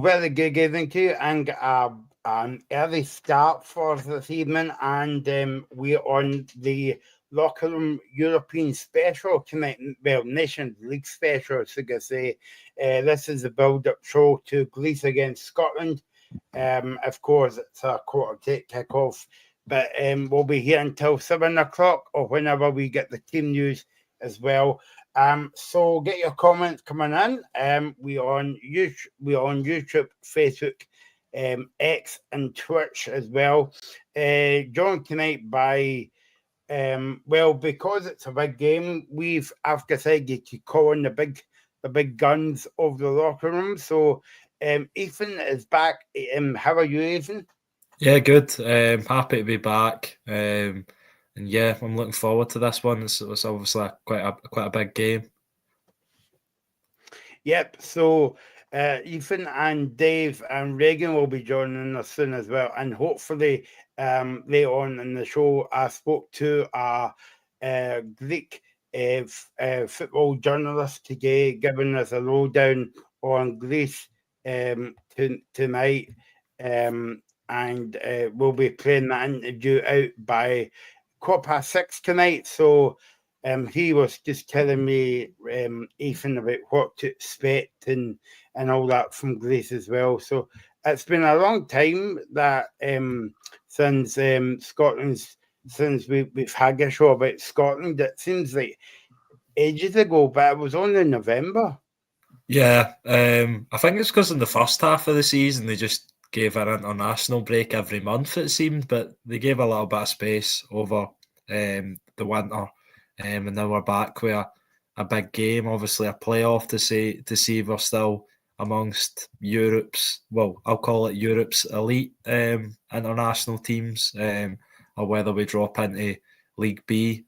very good evening to you, and an early start for this evening, and we're on the Locker Room European Special tonight. Well, Nations League Special, so I say. This is the build-up show to Greece against Scotland. Of course, it's a quarter kick-off, but we'll be here until 7 o'clock or whenever we get the team news as well. So get your comments coming in. We on YouTube, Facebook, X, and Twitch as well. Joined tonight by because it's a big game. We've after decided to call on the big guns of the locker room. So Ethan is back. How are you, Ethan? Yeah, good. Happy to be back. And yeah, I'm looking forward to this one. It's obviously quite a big game. Yep. So Ethan and Dave and Reagan will be joining us soon as well, and hopefully later on in the show, I spoke to a Greek football journalist today, giving us a lowdown on Greece tonight, and we'll be playing that interview out by 6:15 tonight. So he was just telling me, Ethan, about what to expect and all that from Greece as well. So it's been a long time that since Scotland's, since we've had a show about Scotland. It seems like ages ago, but it was only in November. Yeah, I think it's because in the first half of the season they just gave an international break every month, it seemed, but they gave a little bit of space over the winter, and now we're back with a big game, obviously a playoff to see if we're still amongst Europe's, well, I'll call it Europe's elite international teams, or whether we drop into League B.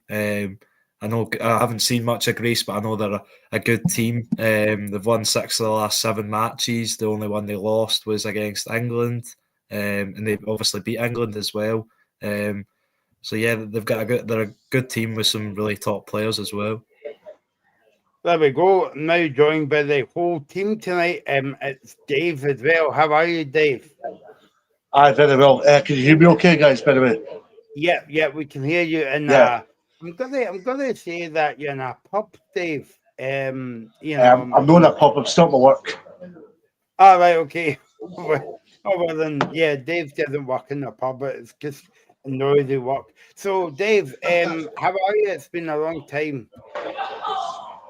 I know I haven't seen much of Greece, but I know they're a good team. They've won 6 of the last 7 matches. The only one they lost was against England, and they obviously beat England as well. So yeah, they're a good team with some really top players as well. There we go. Now joined by the whole team tonight. It's Dave as well. How are you, Dave? Aye, very well. Can you hear me okay, guys, by the way? Yeah, we can hear you. And Yeah. I'm gonna say that you're in a pub, Dave. I'm not in a pub. I'm still at my work. All right, okay. Well then, yeah, Dave doesn't work in a pub, but it's just a noisy work. So, Dave, how are you? It's been a long time.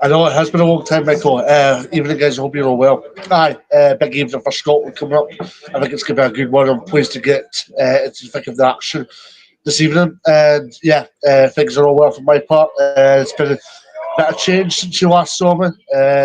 I know it has been a long time, Michael. Evening, guys. I hope you're all well. Aye, big evening for Scotland coming up. I think it's going to be a good one. I'm pleased to get into the thick of the action this evening. And yeah, things are all well for my part. It's been a bit of change since you last saw me,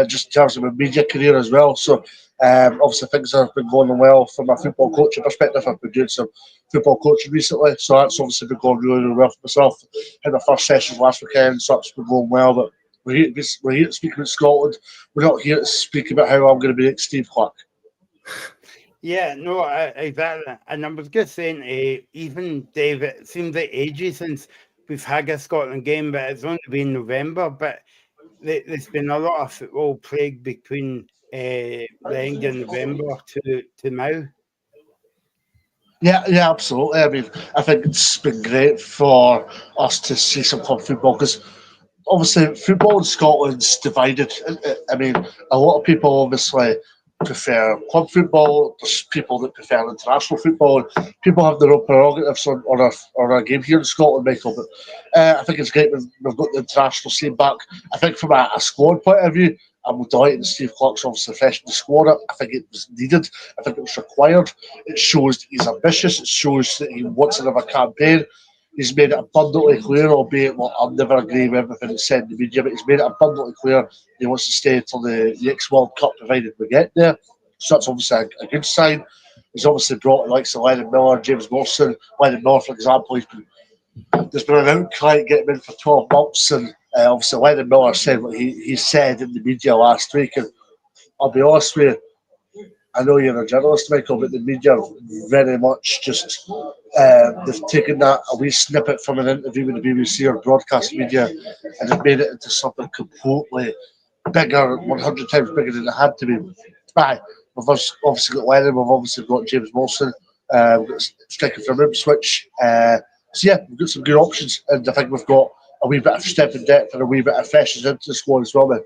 just in terms of my media career as well. So obviously things have been going well from a football coaching perspective. I've been doing some football coaching recently, so that's obviously been going really, really well for myself. Had my first session last weekend, so that's been going well. But we're here to speak about Scotland. We're not here to speak about how I'm going to be next Steve Clark. Yeah, no, exactly. And I was just saying, even Dave, it seems like ages since we've had a Scotland game, but it's only been November. But there's been a lot of football played between the end of November to now. Yeah, absolutely. I mean, I think it's been great for us to see some club football because obviously football in Scotland's divided. I mean, a lot of people obviously prefer club football. There's people that prefer international football. People have their own prerogatives on a game here in Scotland, Michael. But I think it's great we've got the international scene back. I think from a squad point of view, I'm delighted that Steve Clark's obviously freshened the squad up. I think it was needed. I think it was required. It shows that he's ambitious. It shows that he wants to have a campaign. He's made it abundantly clear, albeit I'll never agree with everything that's said in the media, but he's made it abundantly clear he wants to stay until the next World Cup, provided we get there. So that's obviously a good sign. He's obviously brought the likes of Lennon Miller, James Wilson. Lennon Miller, for example, there's been an outcry getting him in for 12 months, and obviously Lennon Miller said what he said in the media last week. And I'll be honest with you, I know you're a journalist, Michael, but the media very much just they've taken that a wee snippet from an interview with the BBC or broadcast media and they've made it into something completely bigger, 100 times bigger than it had to be. Aye, We've obviously got Lennon, we've obviously got James Wilson, we've got striker from Ipswich. So yeah, we've got some good options, and I think we've got a wee bit of step in depth and a wee bit of freshness into the squad as well, man.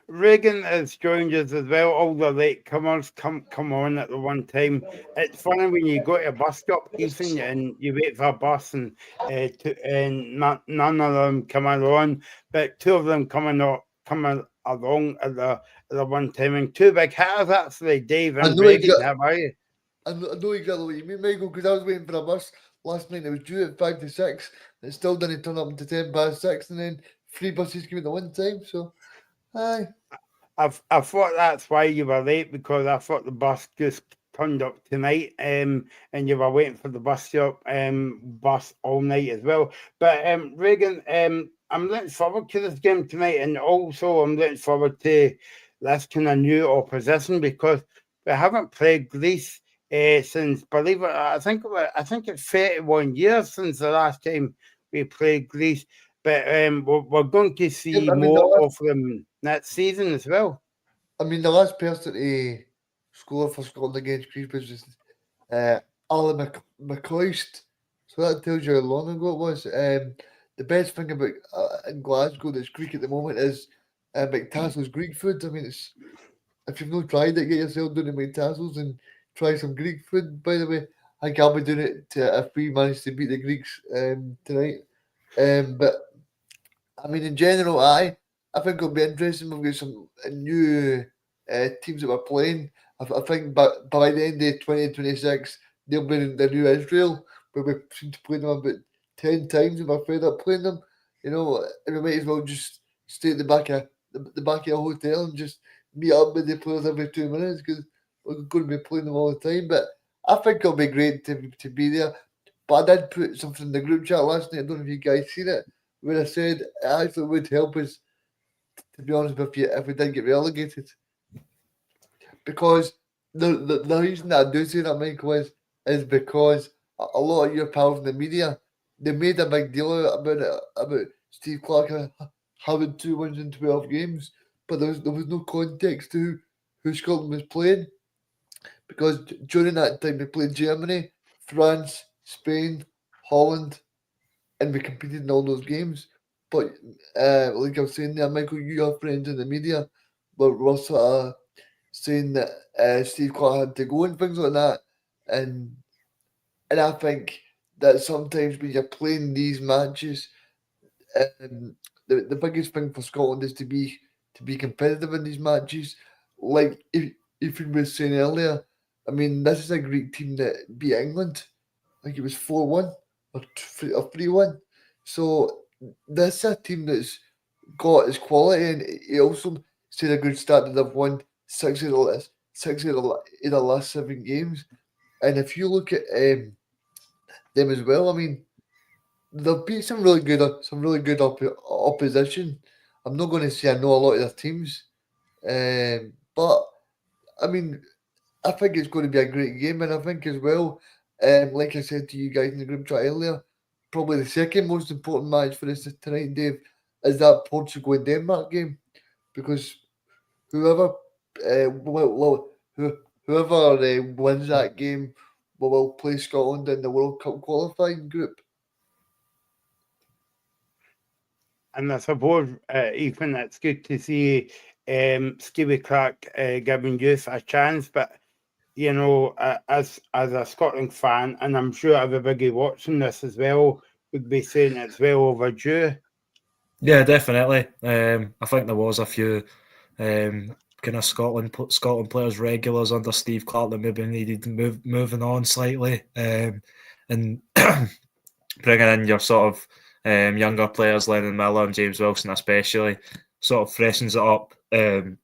Reagan has joined us as well. All the latecomers come on at the one time. It's funny when you go to a bus stop, Ethan, and you wait for a bus, and none of them come along, but two of them coming along at the one time, and two big hitters actually, Dave and Reagan. How are you? I know exactly what you mean, Michael, because I was waiting for a bus last night. It was due at 5 to 6. It still didn't turn up until 10 past 6, and then 3 buses came at the one time. So, aye. I thought that's why you were late, because I thought the bus just turned up tonight, and you were waiting for the bus all night as well. But Reagan, I'm looking forward to this game tonight, and also I'm looking forward to this kind of new opposition, because we haven't played Greece since, believe it, I think it's 31 years since the last time we played Greece. But we're going to see more of them next season as well. I mean, the last person to score for Scotland against Greece was just Alan McCoist. So that tells you how long ago it was. The best thing about in Glasgow that's Greek at the moment is McTassel's Greek food. I mean, if you've not tried it, get yourself down to McTassel's and try some Greek food. By the way, I think I'll be doing it if we manage to beat the Greeks tonight. But I mean, in general, I think it'll be interesting. We've got some new teams that we're playing. I think by the end of 2026, they'll be in the new Israel, where we seem to play them about 10 times, and we're fed up playing them. You know, and we might as well just stay at the back of a hotel and just meet up with the players every 2 minutes, because we're going to be playing them all the time. But I think it'll be great to be there. But I did put something in the group chat last night. I don't know if you guys seen it, where I said it actually would help us, to be honest with you, if we did get relegated. Because the reason that I do say that, Michael, is because a lot of your pals in the media, they made a big deal about it, about Steve Clarke having 2 wins in 12 games, but there was no context to who Scotland was playing. Because during that time, they played Germany, France, Spain, Holland, and we competed in all those games. But like I was saying there, Michael, you have friends in the media, but we're sort of saying that Steve Clarke had to go and things like that. And I think that sometimes when you're playing these matches, the biggest thing for Scotland is to be competitive in these matches. Like if you were saying earlier, I mean, this is a Greek team that beat England. I think it was 4-1 or 3-1. So this is a team that's got its quality, and it also stayed a good start that they've won 6 of the last 7 games. And if you look at them as well, I mean, they've beat some really good opposition. I'm not going to say I know a lot of their teams, but I mean, I think it's going to be a great game, and I think as well, like I said to you guys in the group chat earlier, probably the second most important match for us tonight, Dave, is that Portugal and Denmark game, because whoever wins that game will play Scotland in the World Cup qualifying group. And I suppose, Ethan, it's good to see Stevie Clarke giving youth a chance, but you know, as a Scotland fan, and I'm sure everybody watching this as well would be saying it's well overdue. Yeah, definitely. I think there was a few kind of Scotland players, regulars under Steve Clarke that maybe needed moving on slightly, and bringing in your sort of younger players, Lennon Miller and James Wilson especially, sort of freshens it up. And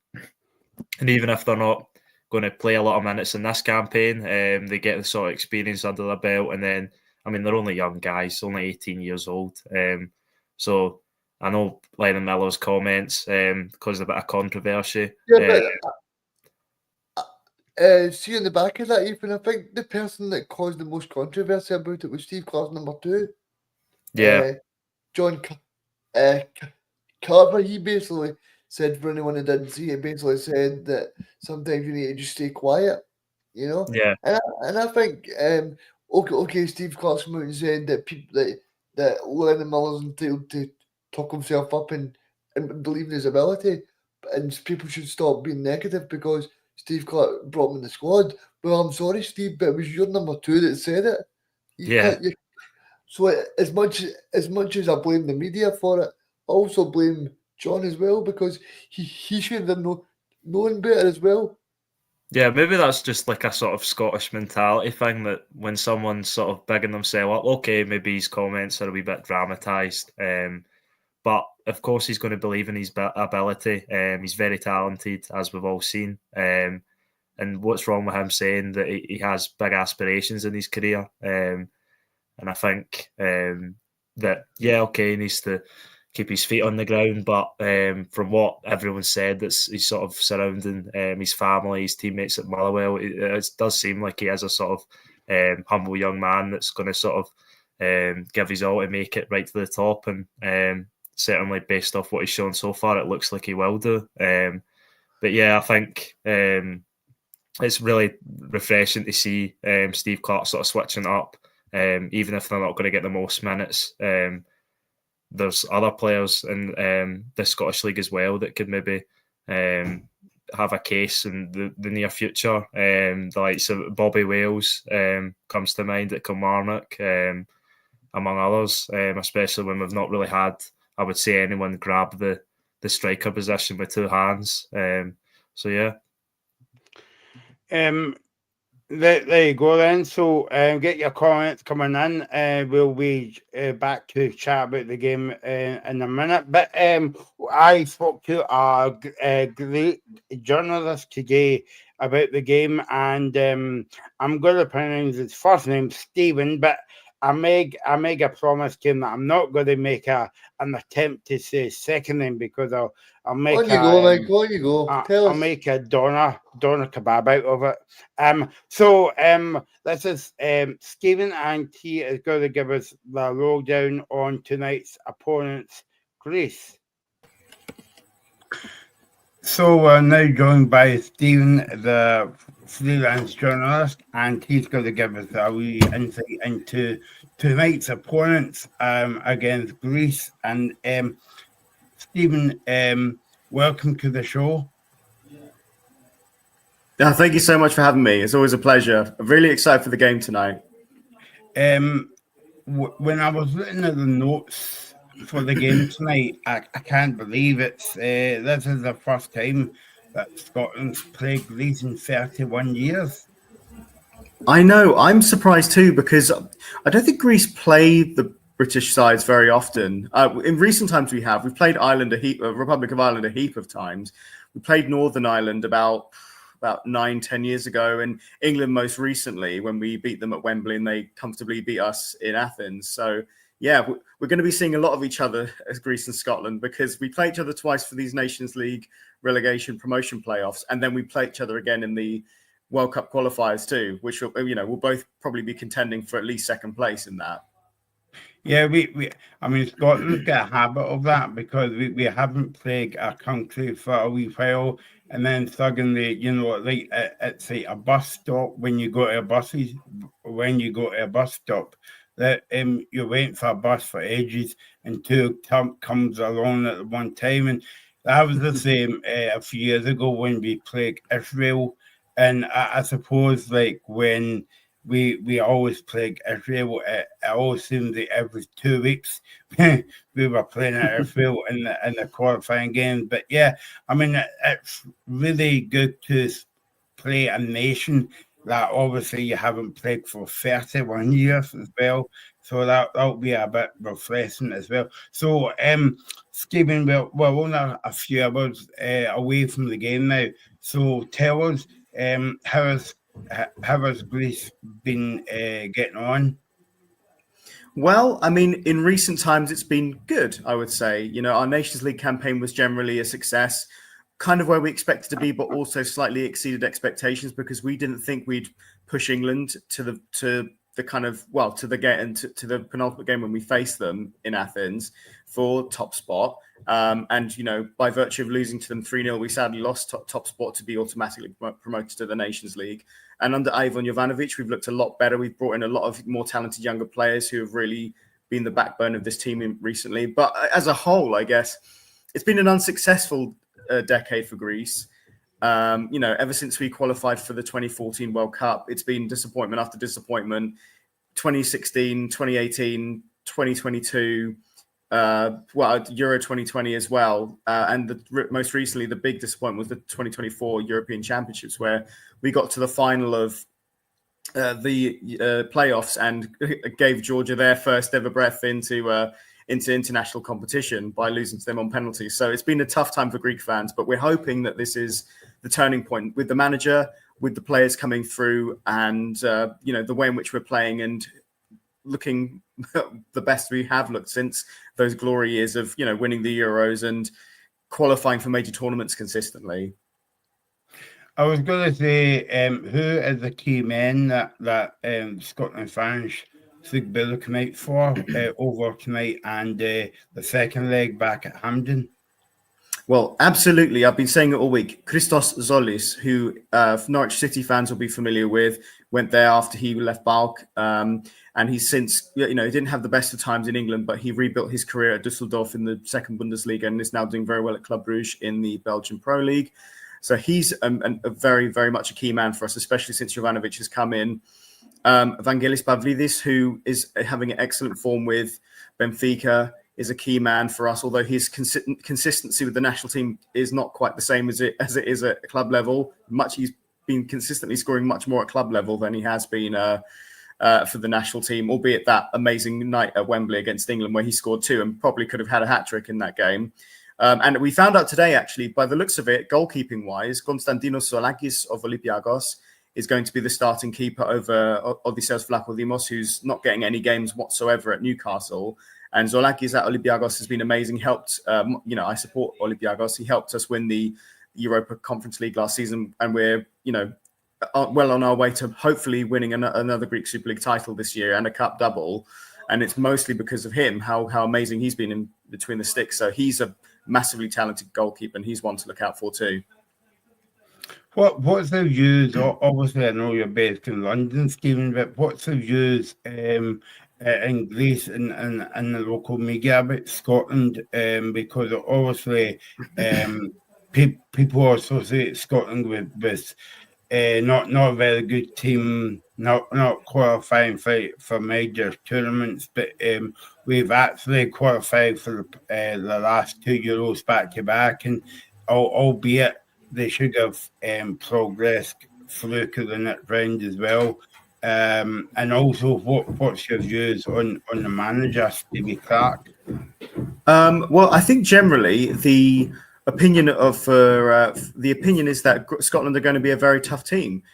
even if they're not going to play a lot of minutes in this campaign, they get the sort of experience under their belt. And then, I mean, they're only young guys, only 18 years old. So I know Lennon Miller's comments caused a bit of controversy. Yeah, but see on the back of that, Ethan, I think the person that caused the most controversy about it was Steve Clarke's number 2. Yeah. John Carver, he basically said for anyone who didn't see it, basically said that sometimes you need to just stay quiet, you know. Yeah, And I think okay, Steve Clark's come out and said that people that Lennon Miller's entitled to talk himself up and believe in his ability, and people should stop being negative because Steve Clark brought him in the squad. Well, I'm sorry, Steve, but it was your number 2 that said it. You Yeah. can't. So as much as I blame the media for it, I also blame John as well because he should have known better as well. Yeah, maybe that's just like a sort of Scottish mentality thing that when someone's sort of bigging themselves up, okay, maybe his comments are a wee bit dramatised. But of course, he's going to believe in his ability. He's very talented, as we've all seen. And what's wrong with him saying that he has big aspirations in his career? And I think that, yeah, okay, he needs to keep his feet on the ground. But from what everyone said, that's he's sort of surrounding his family, his teammates at Motherwell, it does seem like he is a sort of humble young man that's going to sort of give his all to make it right to the top. And certainly based off what he's shown so far, it looks like he will do. But yeah, I think it's really refreshing to see Steve Clark sort of switching up, even if they're not going to get the most minutes. There's other players in the Scottish League as well that could maybe have a case in the near future. The likes of Bobby Wales comes to mind at Kilmarnock, among others, especially when we've not really had, I would say, anyone grab the striker position with 2 hands. So yeah. There you go then. So get your comments coming in. We'll be back to chat about the game in a minute. But I spoke to a great journalist today about the game, and I'm going to pronounce his first name Stephen, but I make a promise to him that I'm not going to make an attempt to say his second name because I'll make On you go, Mike. On you go. Tell I'll us. make a doner kebab out of it. So this is Stephen, and he is going to give us the lowdown on tonight's opponents, Greece. So we're now joined by Stephen, the freelance journalist, and he's going to give us a wee insight into tonight's opponents against Greece. And Stephen, welcome to the show. Thank you so much for having me. It's always a pleasure. I'm really excited for the game tonight. When I was looking at the notes for the game tonight, I can't believe it's this is the first time that Scotland's played Greece in 31 years. I know. I'm surprised too because I don't think Greece play the British sides very often. In recent times, we've played Ireland Republic of Ireland a heap of times. We played Northern Ireland about 9-10 years ago, and England most recently when we beat them at Wembley and they comfortably beat us in Athens. So yeah, we're going to be seeing a lot of each other as Greece and Scotland because we play each other twice for these Nations League relegation promotion playoffs, and then we play each other again in the World Cup qualifiers too, which we'll both probably be contending for at least second place in that. Yeah, I mean, Scotland's got a habit of that because we haven't played a country for a wee while, and then suddenly, like it's like a bus stop when you go to a bus stop. That you're waiting for a bus for ages and 2 comes along at one time, and that was the same a few years ago when we played Israel, and I suppose like when we always played Israel, it always seemed that every 2 weeks we were playing at Israel in the qualifying games. But yeah, I mean it's really good to play a nation that obviously you haven't played for 31 years as well. So that'll be a bit refreshing as well. So Stephen, we're only a few hours away from the game now. So tell us, how has Greece been getting on? Well, I mean, in recent times, it's been good, I would say. Our Nations League campaign was generally a success, kind of where we expected to be, but also slightly exceeded expectations because we didn't think we'd push England to the penultimate game when we faced them in Athens for top spot. And, by virtue of losing to them 3-0, we sadly lost top spot to be automatically promoted to the Nations League. And under Ivan Jovanovic, we've looked a lot better. We've brought in a lot of more talented younger players who have really been the backbone of this team recently. But as a whole, I guess, it's been an unsuccessful decade for Greece. Ever since we qualified for the 2014 World Cup, it's been disappointment after disappointment. 2016, 2018, 2022, Euro 2020 as well. And most recently, the big disappointment was the 2024 European Championships, where we got to the final of the playoffs and gave Georgia their first ever breath into international competition by losing to them on penalties. So it's been a tough time for Greek fans, but we're hoping that this is the turning point with the manager, with the players coming through, and the way in which we're playing and looking the best we have looked since those glory years of winning the Euros and qualifying for major tournaments consistently. I was going to say, who is the key men that Scotland fans should be looking out for over tonight and the second leg back at Hampden? Well, absolutely. I've been saying it all week. Christos Zolis, who Norwich City fans will be familiar with, went there after he left Balk. And he's since, he didn't have the best of times in England, but he rebuilt his career at Düsseldorf in the second Bundesliga and is now doing very well at Club Brugge in the Belgian Pro League. So he's a very, very much a key man for us, especially since Jovanovic has come in. Vangelis Pavlidis, who is having an excellent form with Benfica, is a key man for us, although his consistency with the national team is not quite the same as it is at club level. He's been consistently scoring much more at club level than he has been for the national team, albeit that amazing night at Wembley against England where he scored 2 and probably could have had a hat-trick in that game. And we found out today, actually, by the looks of it, goalkeeping-wise, Konstantinos Zoulakis of Olympiakos is going to be the starting keeper over Odysseos Vlachodimos, who's not getting any games whatsoever at Newcastle. And Zoulakis at Olympiakos has been amazing, helped, I support Olympiakos. He helped us win the Europa Conference League last season, and we're, well on our way to hopefully winning another Greek Super League title this year and a cup double. And it's mostly because of him, how amazing he's been in between the sticks. So he's a massively talented goalkeeper, and he's one to look out for too. What's the views? Obviously, I know you're based in London, Stephen, but what's the views in Greece and the local media about Scotland? Because obviously, people associate Scotland with not a very good team, not qualifying for major tournaments, but we've actually qualified for the last 2 Euros back to back, and albeit they should have progressed through to the next round as well. And also, what's your views on the manager, Stevie Clarke? Well, I think generally the opinion is that Scotland are going to be a very tough team.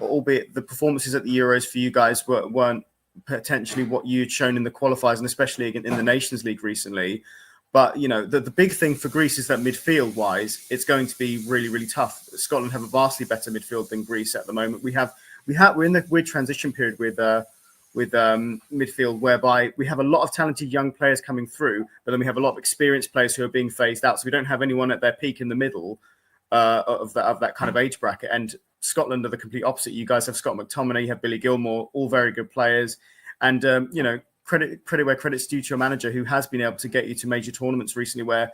Albeit the performances at the Euros for you guys weren't potentially what you'd shown in the qualifiers, and especially in the Nations League recently. But, the big thing for Greece is that midfield-wise, it's going to be really, really tough. Scotland have a vastly better midfield than Greece at the moment. We're in the weird transition period with midfield, whereby we have a lot of talented young players coming through, but then we have a lot of experienced players who are being phased out. So we don't have anyone at their peak in the middle of that kind of age bracket. And Scotland are the complete opposite. You guys have Scott McTominay, you have Billy Gilmore, all very good players. And, credit where credit's due to your manager, who has been able to get you to major tournaments recently where,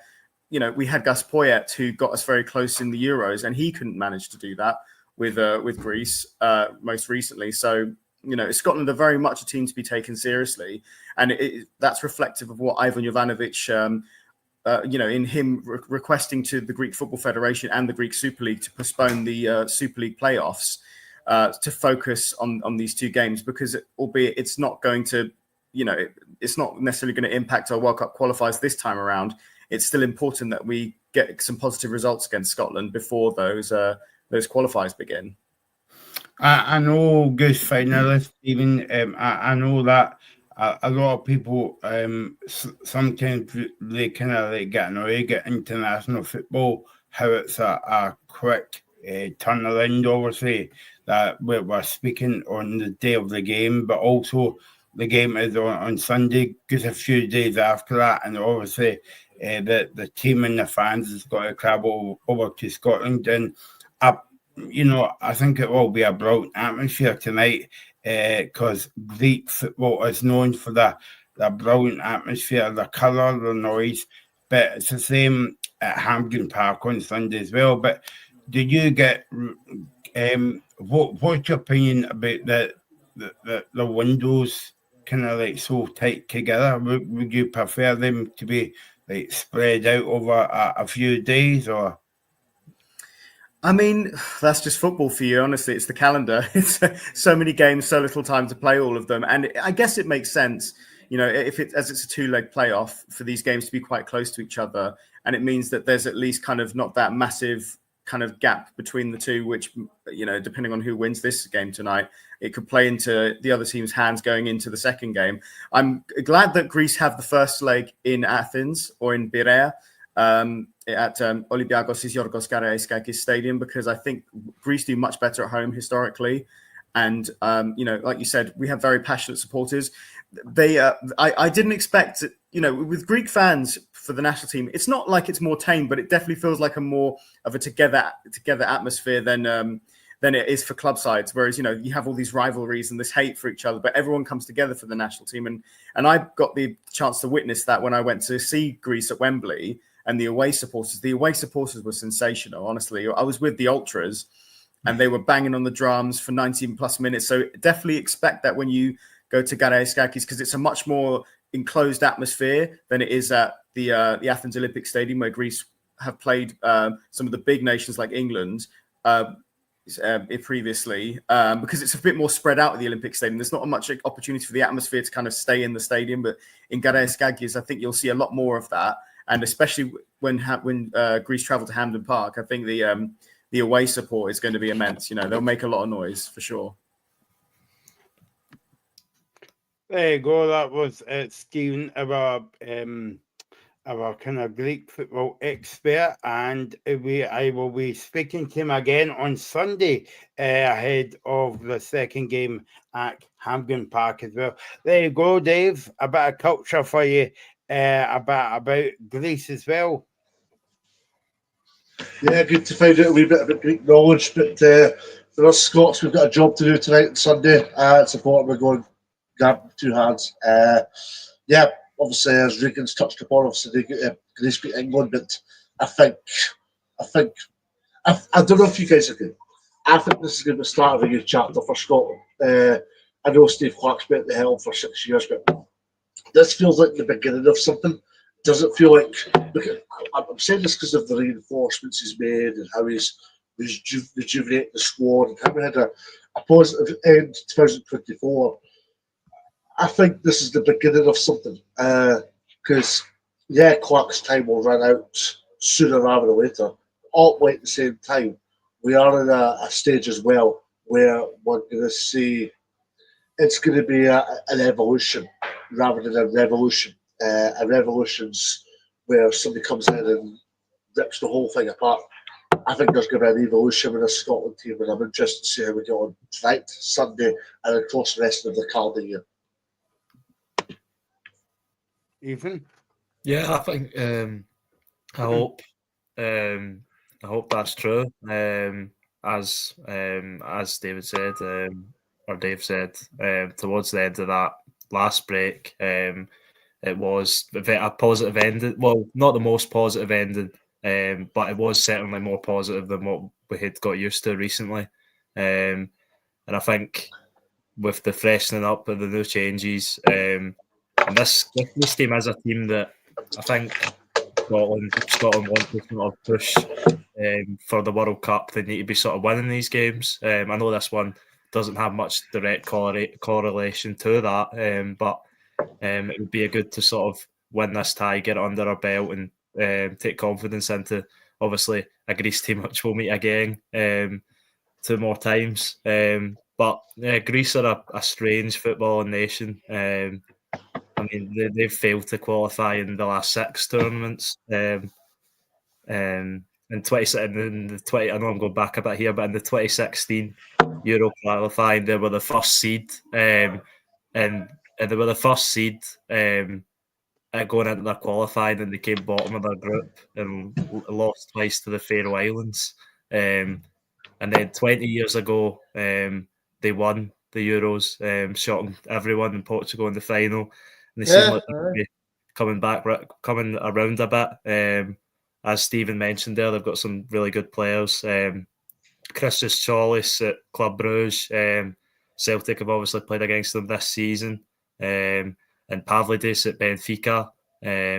we had Gus Poyet, who got us very close in the Euros, and he couldn't manage to do that with Greece most recently. So, Scotland are very much a team to be taken seriously. And that's reflective of what Ivan Jovanovic, in him requesting to the Greek Football Federation and the Greek Super League to postpone the Super League playoffs to focus on these 2 games, because albeit it's not going to, it's not necessarily going to impact our World Cup qualifiers this time around. It's still important that we get some positive results against Scotland before those qualifiers begin. I know Goose finalists, even I know that a lot of people sometimes they kind of get annoyed at international football, how it's a quick turnaround, obviously, that we're speaking on the day of the game, but also the game is on Sunday, because a few days after that, and obviously the team and the fans has got to travel over to Scotland, and I think it will be a brilliant atmosphere tonight because Greek football is known for the brilliant atmosphere, the colour, the noise. But it's the same at Hampden Park on Sunday as well. But do you get what's your opinion about the windows kind of like so tight together? Would you prefer them to be like spread out over a few days, or? I mean, that's just football for you. Honestly, it's the calendar. It's so many games, so little time to play all of them, and I guess it makes sense. If it's a two-leg playoff, for these games to be quite close to each other, and it means that there's at least kind of not that massive kind of gap between the two, which, depending on who wins this game tonight, it could play into the other team's hands going into the second game. I'm glad that Greece have the first leg in Athens or in Piraea at Olympiakos Isiorgos Karaïskakis Stadium, because I think Greece do much better at home historically. And, like you said, we have very passionate supporters. I didn't expect, with Greek fans for the national team, it's not like it's more tame, but it definitely feels like a more of a together atmosphere than it is for club sides. Whereas, you have all these rivalries and this hate for each other, but everyone comes together for the national team. And I got the chance to witness that when I went to see Greece at Wembley, and the away supporters were sensational. Honestly, I was with the ultras, and they were banging on the drums for 19 plus minutes. So definitely expect that when you go to Karaïskakis, because it's a much more enclosed atmosphere than it is at the Athens Olympic Stadium, where Greece have played some of the big nations like England previously, because it's a bit more spread out at the Olympic Stadium. There's not much opportunity for the atmosphere to kind of stay in the stadium, but in Karaïskakis, I think you'll see a lot more of that. And especially when Greece travel to Hampden Park, I think the away support is going to be immense. They'll make a lot of noise for sure. There you go. That was Stephen, our kind of Greek football expert, and I will be speaking to him again on Sunday ahead of the second game at Hampden Park as well. There you go, Dave. A bit of culture for you about Greece as well. Yeah, good to find out a wee bit about Greek knowledge, but for us Scots, we've got a job to do tonight on Sunday. It's important we're going grab two hands. Obviously, as Regan's touched upon, obviously Greece beat England, but I don't know if you guys agree. I think this is going to be the start of a new chapter for Scotland. I know Steve Clarke's been at the helm for 6 years, but this feels like the beginning of something. Does it feel like? Look, I'm saying this because of the reinforcements he's made and how he's rejuvenated the squad and how we had a positive end 2024. I think this is the beginning of something, because Clark's time will run out sooner rather than later. All at the same time, we are in a stage as well where we're going to see it's going to be an evolution rather than a revolution. A revolution's where somebody comes in and rips the whole thing apart. I think there's going to be an evolution with the Scotland team, and I'm interested to see how we get on tonight, Sunday, and across the rest of the calendar year. Ethan? Yeah, I think I hope that's true. As David said, or Dave said, towards the end of that last break, it was a positive ending. Well, not the most positive ending, but it was certainly more positive than what we had got used to recently. And I think with the freshening up of the new changes, and this team is a team that I think Scotland wants to sort of push for the World Cup. They need to be sort of winning these games. I know this one doesn't have much direct correlation to that, but it would be good to sort of win this tie, get it under our belt, and take confidence into obviously a Greece team which will meet again 2 more times. But Greece are a strange footballing nation. I mean, they've failed to qualify in the last 6 tournaments. In the 20, I know I'm going back a bit here, but in the 2016 Euro qualifying, they were the first seed, and they were the first seed going into their qualifying, and they came bottom of their group and lost twice to the Faroe Islands. And then 20 years ago, they won the Euros, shocking everyone in Portugal in the final. And they seem like they could be coming around a bit. As Stephen mentioned there, they've got some really good players. Christos Cholis at Club Brugge. Celtic have obviously played against them this season. And Pavlidis at Benfica.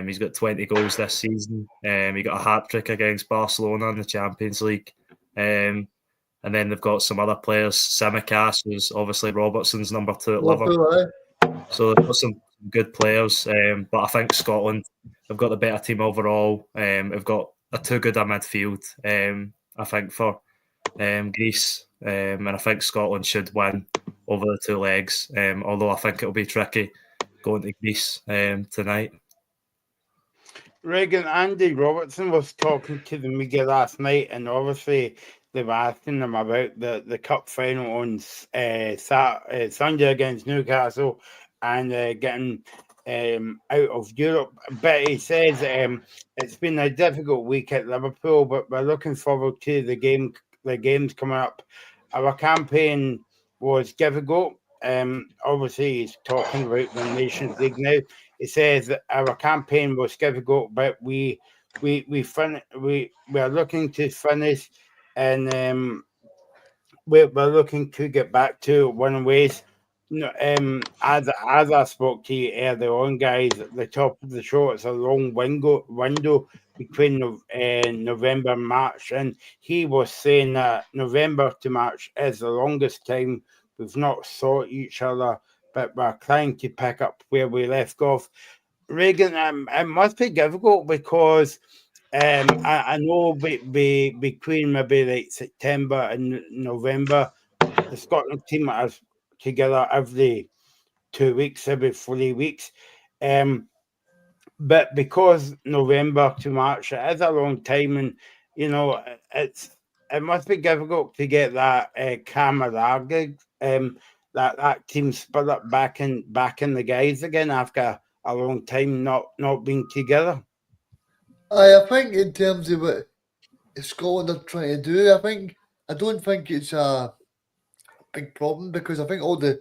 He's got 20 goals this season. He got a hat-trick against Barcelona in the Champions League. And then they've got some other players. Tsimikas, who's obviously Robertson's number 2 at Liverpool. So they've got some good players. But I think Scotland have got the better team overall. Have got a too good a midfield, I think, for Greece. And I think Scotland should win over the 2 legs. Although I think it'll be tricky going to Greece tonight. Regan, Andy Robertson was talking to the media last night, and obviously they were asking him about the cup final on Sunday against Newcastle and getting out of Europe. But he says it's been a difficult week at Liverpool, but we're looking forward to the games coming up. Our campaign was difficult. Obviously, he's talking about the Nations League now. He says that our campaign was difficult, but we are looking to finish, and we're looking to get back to winning ways. As I spoke to you earlier on, guys, at the top of the show, it's a long window between November and March, and he was saying that November to March is the longest time we've not saw each other, but we're trying to pick up where we left off. Regan, it must be difficult because I know between maybe like September and November, the Scotland team are together every 2 weeks, every 3 weeks. But because November to March, it is a long time, and it must be difficult to get that camaraderie, that team spirit back in the guys again after a long time not being together. I think in terms of what Scotland are trying to do, I don't think it's a big problem because I think all the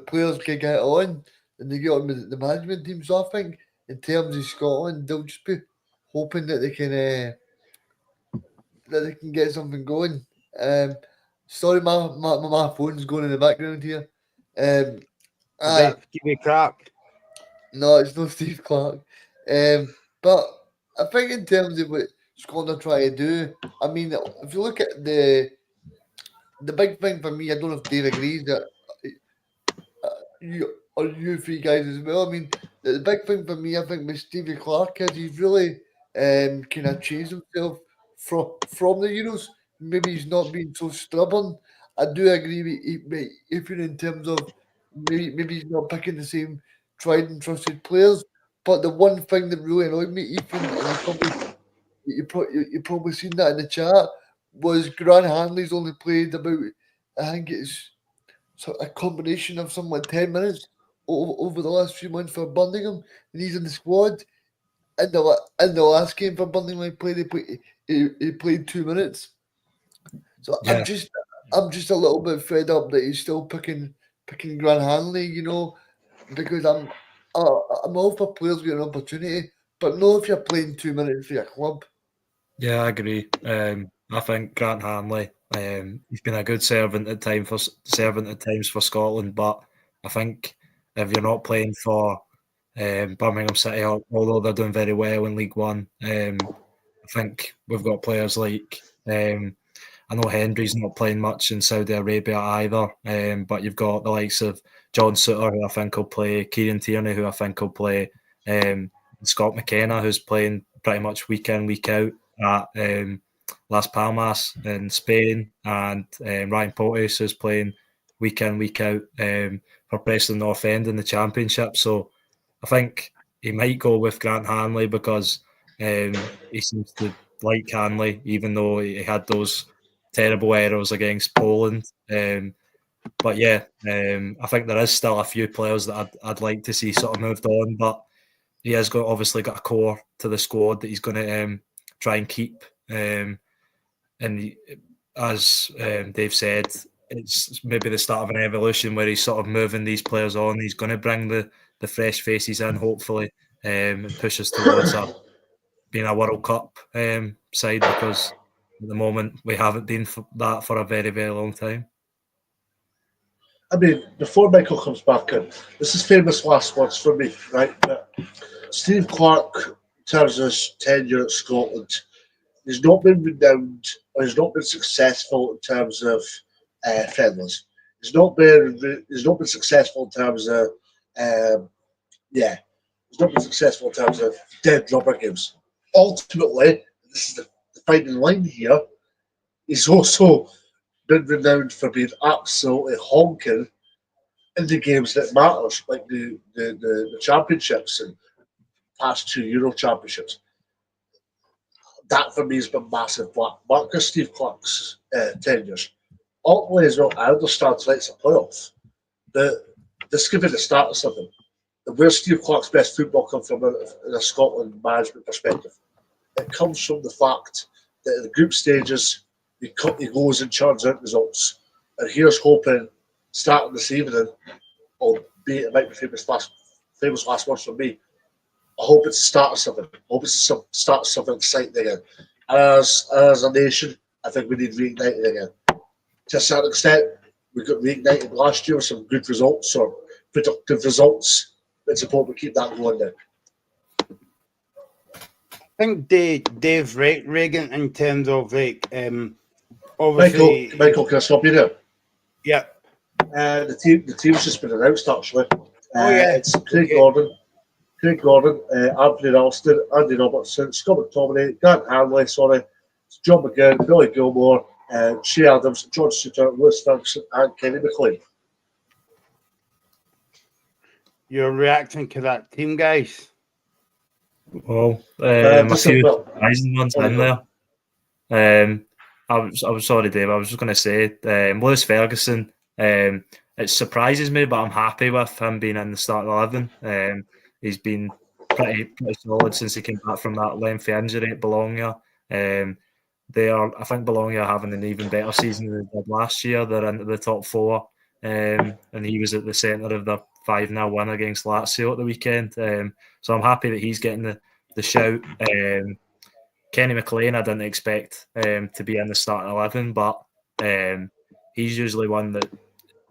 players can get on and they get on with the management team. So I think in terms of Scotland, they'll just be hoping that they can get something going. Sorry, my phone's going in the background here. Give me crap. No, it's not Steve Clark. But I think in terms of what Scotland are trying to do, I mean, if you look at the big thing for me, I don't know if Dave agrees that you 3 guys as well. I mean, the big thing for me, I think, with Stevie Clark is he's really kind of changed himself from the Euros. Maybe he's not being so stubborn. I do agree with Ethan in terms of maybe he's not picking the same tried and trusted players. But the one thing that really annoyed me, Ethan, and you've probably seen that in the chat, was Grant Hanley's only played about, I think it's a combination of something like 10 minutes over the last few months for Birmingham, and he's in the squad. In the last game for Birmingham, he played 2 minutes. So yeah. I'm just a little bit fed up that he's still picking Grant Hanley, because I'm all for players getting an opportunity, but not if you're playing 2 minutes for your club. Yeah, I agree. I think Grant Hanley, he's been a good servant at times for Scotland, but I think if you're not playing for Birmingham City, although they're doing very well in League One, I think we've got players like I know Hendry's not playing much in Saudi Arabia either, but you've got the likes of John Souttar, who I think will play, Kieran Tierney, who I think will play, Scott McKenna, who's playing pretty much week in, week out at Las Palmas in Spain, and Ryan Porteous, who's playing week in, week out for Preston North End in the Championship. So I think he might go with Grant Hanley because he seems to like Hanley, even though he had those terrible errors against Poland. But yeah, I think there is still a few players that I'd like to see sort of moved on. But he has obviously got a core to the squad that he's going to try and keep. And as Dave said, it's maybe the start of an evolution where he's sort of moving these players on. He's going to bring the fresh faces in, hopefully, and push us towards being a World Cup side, because at the moment we haven't been that for a very, very long time. I mean, before Michael comes back in, this is famous last words for me, right? But Steve Clarke, in terms of his tenure at Scotland, he's not been renowned, or he's not been successful in terms of friendlies. He's not been successful in terms of he's not been successful in terms of dead rubber games. Ultimately, this is the final line here. He's also been renowned for being absolutely honking in the games that matters, like the championships and past 2 Euro championships. That for me has been massive black mark of Steve Clarke's tenures. Ultimately, as well, I understand tonight's a playoff, but this could be the start of something. Where's Steve Clarke's best football come from in a Scotland management perspective? It comes from the fact that in the group stages, he goes and churns out results. And here's hoping, starting this evening, albeit it might be famous last words from me, I hope it's the start of something. I hope it's the start of something exciting again. As a nation, I think we need reigniting again. To a certain extent, we got reignited last year with some good results or productive results. It's important to keep that going now. I think Dave's right, Regan, in terms of obviously. Michael, can I stop you there? Yeah. The team's just been announced actually. It's Craig okay. Gordon, Anthony Ralston, Andy Robertson, Scott McTominay, Grant Hanley, John McGinn, Billy Gilmore, Shea Adams, John Suter, Lewis Ferguson, and Kenny McLean. You're reacting to that team, guys. Well, a few surprising ones in there. I was sorry, Dave. I was just going to say, Lewis Ferguson. It surprises me, but I'm happy with him being in the start 11. He's been pretty solid since he came back from that lengthy injury at Bologna. I think Bologna are having an even better season than they did last year. They're into the top 4, and he was at the centre of the 5-0 win against Lazio at the weekend. So I'm happy that he's getting the shout. Kenny McLean, I didn't expect to be in the starting 11, but he's usually one that,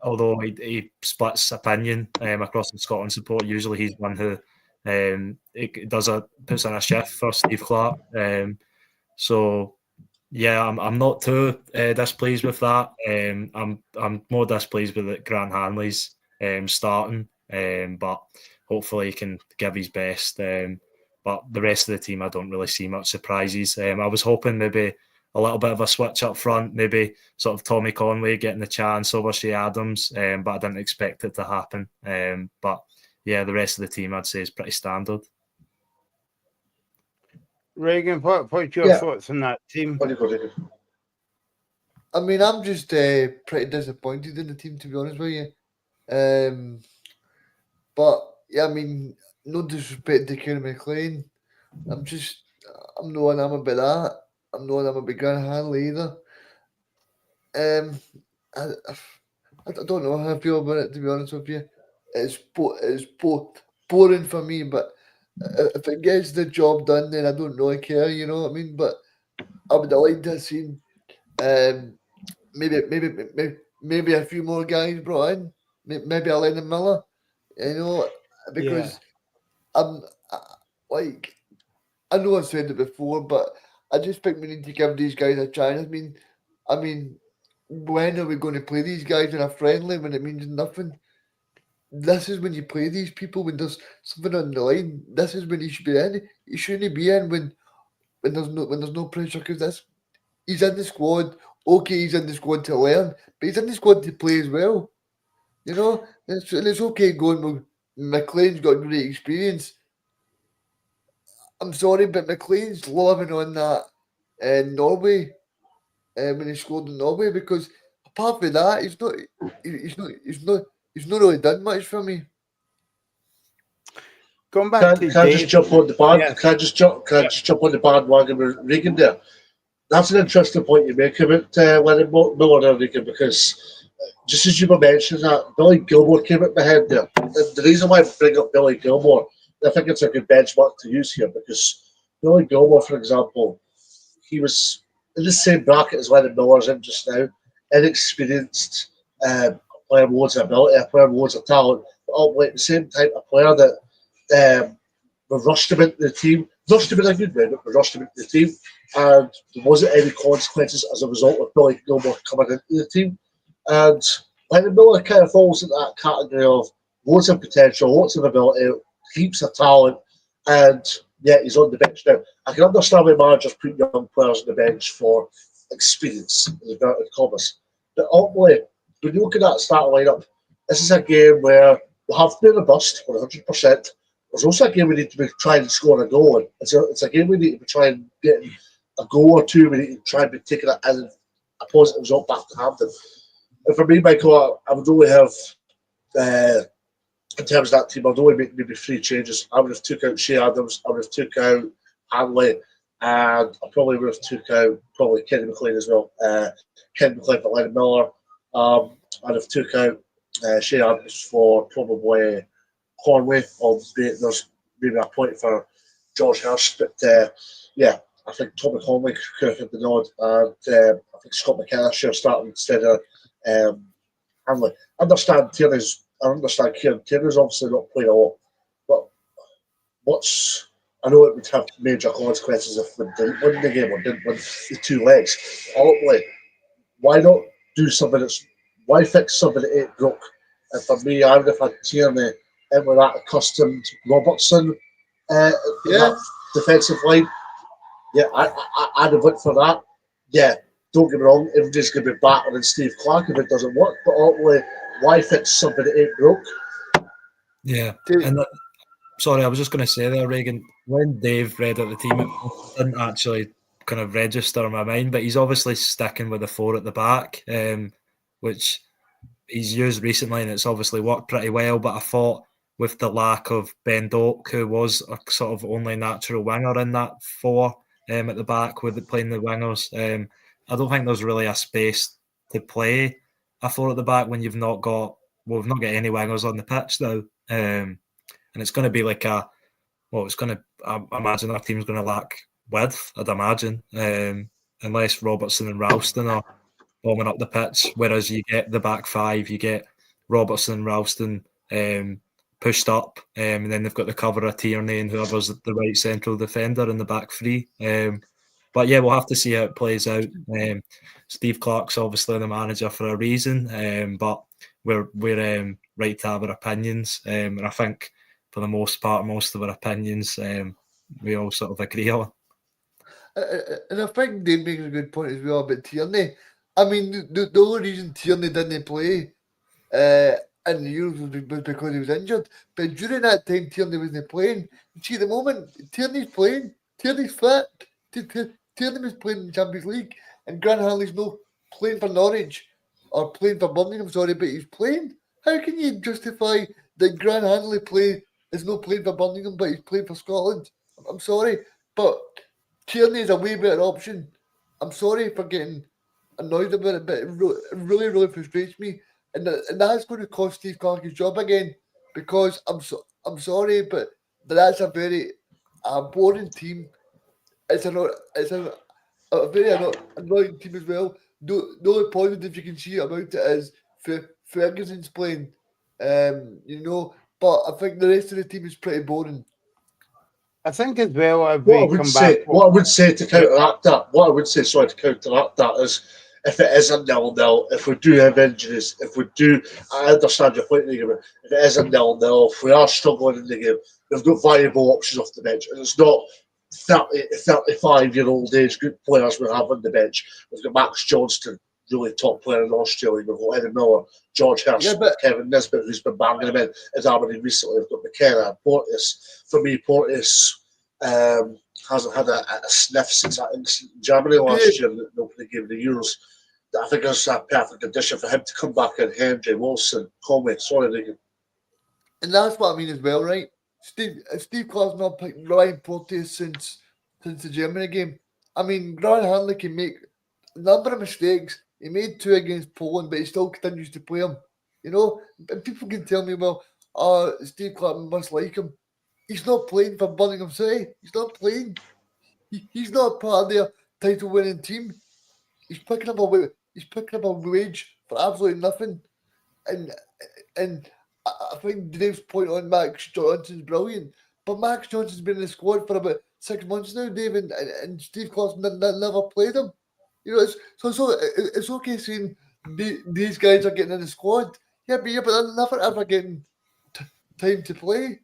although he splits opinion across the Scotland support, usually he's one who puts in a shift for Steve Clarke. So yeah, I'm not too displeased with that. I'm more displeased with that Grant Hanley's starting, but hopefully he can give his best. But the rest of the team, I don't really see much surprises. I was hoping maybe a little bit of a switch up front, maybe sort of Tommy Conway getting the chance over Shea Adams, but I didn't expect it to happen. But yeah, the rest of the team, I'd say, is pretty standard. Regan, what's your thoughts on that team? I mean, I'm just pretty disappointed in the team, to be honest with you. But yeah, I mean, no disrespect to Kenny McLean. I'm not an about that. I'm not an about Grant Hanley either. I don't know how I feel about it, to be honest with you. It's boring for me, but if it gets the job done, then I don't really care, you know what I mean? But I would have liked to have seen maybe a few more guys brought in. Maybe a Lennon Miller, you know, because I know I've said it before, but I just think we need to give these guys a chance. I mean, when are we going to play these guys in a friendly when it means nothing? This is when you play these people when there's something on the line. This is when he should be in. He shouldn't be in when there's no pressure, because he's in the squad. Okay, he's in the squad to learn, but he's in the squad to play as well. You know, it's okay going with McLean's got great experience. I'm sorry, but McLean's loving on that Norway when he scored in Norway, because apart from that, he's not really done much for me. going back to Can I just Dave, jump on the band? yeah. Can I just jump on the bandwagon with Regan there? That's an interesting point you make about Lennon Miller there, Regan, because just as you were mentioning that, Billy Gilmore came at my head there. And the reason why I bring up Billy Gilmore, I think it's a good benchmark to use here, because Billy Gilmore, for example, he was in the same bracket as Lennon Miller's in just now, inexperienced, player with loads of ability, a player with loads of talent, but all like the same type of player that we rushed him into the team. Rushed him in a good way, but we rushed him into the team. And there wasn't any consequences as a result of Billy Gilmore coming into the team. And Lennon Miller kind of falls into that category of loads of potential, lots of ability, heaps of talent, and yeah, he's on the bench now. I can understand why managers put young players on the bench for experience, in inverted commas. But ultimately, when you look at that start lineup, this is a game where we have to be robust 100%. There's also a game we need to be trying to score a goal in. It's a game we need to be trying to get a goal or two. We need to try and be taking a positive result back to Hampton. And for me, Michael, I would only have, in terms of that team, I'd only make maybe 3 changes. I would have took out Shea Adams, I would have took out Hanley, and I probably would have took out probably Kenny McLean as well. Kenny McLean for Lennon Miller. I'd have took out Shea Adams for probably Conway, albeit there's maybe a point for George Hurst. But yeah, I think Tommy Conway could have had the nod, and I think Scott McKenna should have started instead of Hanley. I understand Kieran Tierney's obviously not playing a lot, but I know it would have major consequences if we didn't win the game or didn't win the 2 legs. Ultimately, why not do something why fix something that ain't broke? And for me, I would have had Tierney in with that accustomed Robertson that defensive line. Yeah, I'd have went for that. Yeah, don't get me wrong, everybody's going to be battering Steve Clark if it doesn't work, but ultimately, why fix something that ain't broke? Yeah, and sorry, I was just going to say there, Regan, when Dave read out the team, it didn't actually kind of register in my mind, but he's obviously sticking with the 4 at the back, which he's used recently, and it's obviously worked pretty well, but I thought with the lack of Ben Doak, who was a sort of only natural winger in that 4 at the back with playing the wingers, I don't think there's really a space to play a 4 at the back when we've not got any wingers on the pitch now. And it's going to be like I imagine our team's going to lack width, I'd imagine, unless Robertson and Ralston are bombing up the pitch, whereas you get the back 5, you get Robertson and Ralston pushed up, and then they've got the cover of Tierney and whoever's the right central defender in the back 3. But yeah, we'll have to see how it plays out. Steve Clark's obviously the manager for a reason, but we're right to have our opinions, and I think for the most part, most of our opinions we all sort of agree on. And I think Dave makes a good point as well about Tierney. I mean, the only reason Tierney didn't play in the Euros was because he was injured. But during that time, Tierney wasn't playing. See, at the moment, Tierney's playing. Tierney's fit. Tierney was playing in the Champions League, and Grant Hanley's not playing for Norwich or playing for Birmingham, sorry, but he's playing. How can you justify that Grant Hanley is not playing for Birmingham, but he's playing for Scotland? I'm sorry, but Tierney is a way better option. I'm sorry for getting annoyed about it, but it really, really frustrates me. And that's going to cost Steve Clark his job again, because I'm sorry, but that's a very boring team. It's a very annoying team as well. The only positive you can see about it is Ferguson's playing, but I think the rest of the team is pretty boring. I think as well, What I would say to counteract that is, if it is a 0-0, if we do have injuries, I understand your point in the game. If it is a 0-0, if we are struggling in the game, we've got viable options off the bench, and it's not 35-year-old age group players we have on the bench. We've got Max Johnston, really top player in Australia. We've got Eddie Miller, George Hurst, Kevin Nisbet, who's been banging him in as Aberdeen recently. We've got McKenna, Porteous. For me, Porteous hasn't had a sniff since that incident in Germany last year in the opening game of the Euros. I think it's a perfect addition for him to come back in. Hendry, Wilson, Conway, sorry, Regan. And that's what I mean as well, right? Steve Clark's not picked Ryan Porteous since the Germany game. I mean, Grant Hanley can make a number of mistakes. He made 2 against Poland, but he still continues to play him. You know, and people can tell me, well, Steve Clark must like him. He's not playing for Birmingham City. He's not playing. He's not part of their title-winning team. He's picking up a wage for absolutely nothing. And I think Dave's point on Max Johnson's brilliant. But Max Johnson's been in the squad for about 6 months now, Dave, and Steve Clark's never played him. You know, it's okay saying these guys are getting in the squad. Yeah, but they're never ever getting time to play.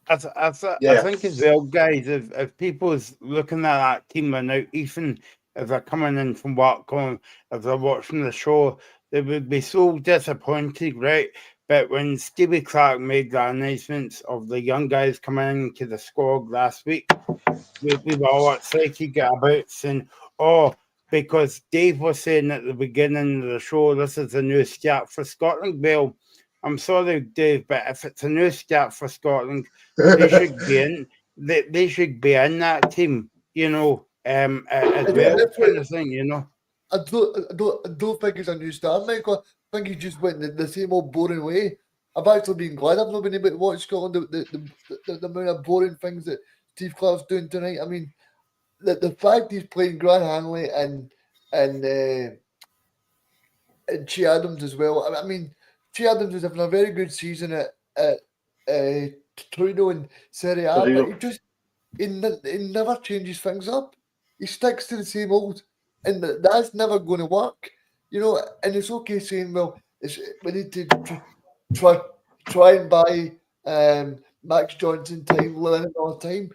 I think as well, guys, if people's looking at that team right now, even if they're coming in from work, if they're watching the show, they would be so disappointed, right? But when Stevie Clark made the announcements of the young guys coming into the squad last week, we were all excited about saying, because Dave was saying at the beginning of the show, this is a new start for Scotland. Well, I'm sorry, Dave, but if it's a new start for Scotland, they should be in. They should be in that team, you know, as well, kind of thing, you know. I don't think it's a new start, Michael. I think he just went the same old boring way. I've actually been glad I've not been able to watch Scotland. The amount of boring things that Steve Clark's doing tonight. I mean, the fact he's playing Grant Hanley and Che Adams as well. I mean, Che Adams is having a very good season at Torino and Serie A, but he never changes things up. He sticks to the same old, and that's never going to work. You know, and it's okay saying, well, we need to try and buy Max Johnson time, Lennon all the time.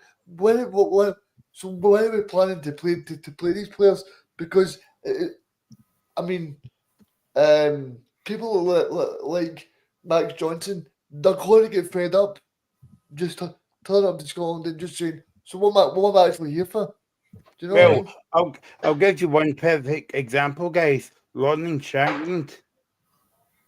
So when are we planning to play these players? Because I mean, people like Max Johnson, they're going to get fed up. Just turn up to Scotland and just saying, so what am I actually here for? Do you know what I mean? I'll give you one perfect example, guys. Lachlan Shankland.